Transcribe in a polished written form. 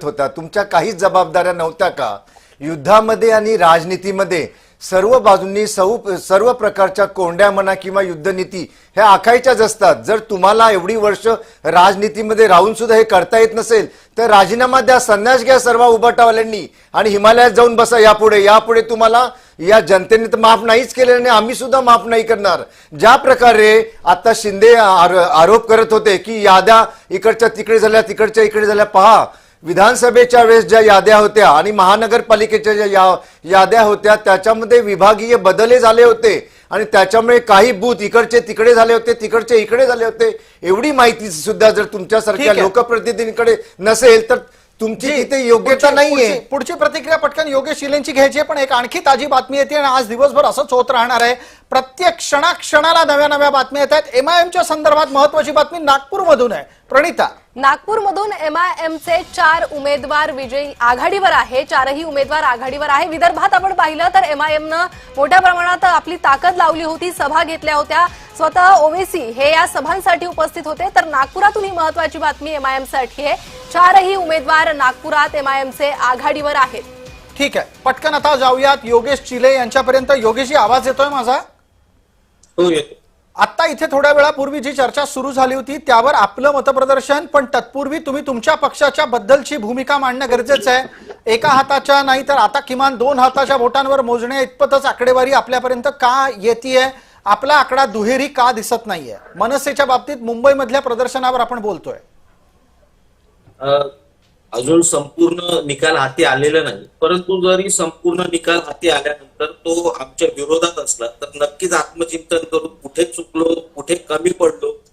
होता, तुमच्या काहीच जबाबदाऱ्या नव्हत्या का? युद्धामध्ये आणि राजनीतीमध्ये सर्व बाजूंनी सर्व प्रकारच्या कोंड्या म्हणा किंवा युद्धनीती ह्या आखायच्याच असतात. जर तुम्हाला एवढी वर्ष राजनीतीमध्ये राहून सुद्धा हे करता येत नसेल तर राजीनामा द्या, संन्यास घ्या सर्व उबाटावाल्यांनी आणि हिमालयात जाऊन बसा. यापुढे तुम्हाला या जनतेने तर माफ नाहीच केले आणि आम्ही सुद्धा माफ नाही करणार. ज्या प्रकारे आता शिंदे आरोप करत होते की याद्या इकडच्या तिकडे झाल्या, तिकडच्या इकडे झाल्या, पहा विधानसभेच्या वेळेस ज्या याद्या होत्या आणि महानगरपालिकेच्या ज्या याद्या होत्या त्याच्यामध्ये विभागीय बदल झाले होते आणि त्याच्यामुळे काही बूथ इकडचे तिकडे झाले होते, तिकडचे इकडे झाले होते. एवढी माहिती सुद्धा जर तुमच्यासारख्या लोकप्रतिनिधींकडे नसेल तर तुमची तिथे योग्यता नाहीये. पुढची प्रतिक्रिया पटकन योगेश शिलेंची घ्यायची आहे, पण एक आणखी ताजी बातमी येते आणि आज दिवसभर असंच होत राहणार आहे. प्रत्येक क्षणाला नव्या बातम्या येत आहेत. MIMच्या संदर्भात महत्वाची बातमी नागपूरमधून आहे. प्रणिता, नागपूरमधून MIMचे 4 उमेदवार विजयी आघाडीवर आहे. 4ही उमेदवार आघाडीवर आहे. विदर्भात आपण पाहिलं तर MIMनं मोठ्या प्रमाणात आपली ताकद लावली होती, सभा घेतल्या होत्या. स्वतः ओवेसी हे या सभांसाठी उपस्थित होते. तर नागपुरातून ही महत्वाची बातमी MIM साठी आहे. 4ही उमेदवार नागपुरात MIMचे आघाडीवर आहेत. ठीक आहे, पटकन आता जाऊयात योगेश चिले यांच्यापर्यंत. योगेशजी, आवाज येतोय माझा? हो, येतो. आता इथे थोड्या वेळापूर्वी जी चर्चा सुरू झाली होती त्यावर आपलं मतप्रदर्शन, पण तत्पूर्वी तुम्ही तुमच्या पक्षाच्या बद्दलची भूमिका मांडणं गरजेचं आहे. एका हाताच्या नाही तर आता किमान 2 हाताच्या बोटांवर मोजण्या इतपतच आकडेवारी आपल्यापर्यंत का येतेय? आपला आकडा दुहेरी का दिसत नाहीये? मनसेच्या बाबतीत मुंबईमधल्या प्रदर्शनावर आपण बोलतोय. अजून संपूर्ण निकाल हाती आलेला नाही, परंतु जरी संपूर्ण निकाल हाती आल्यानंतर तो आमच्या विरोधात असला तर नक्कीच आत्मचिंतन करून कुठे चुकलो, कुठे कमी पडलो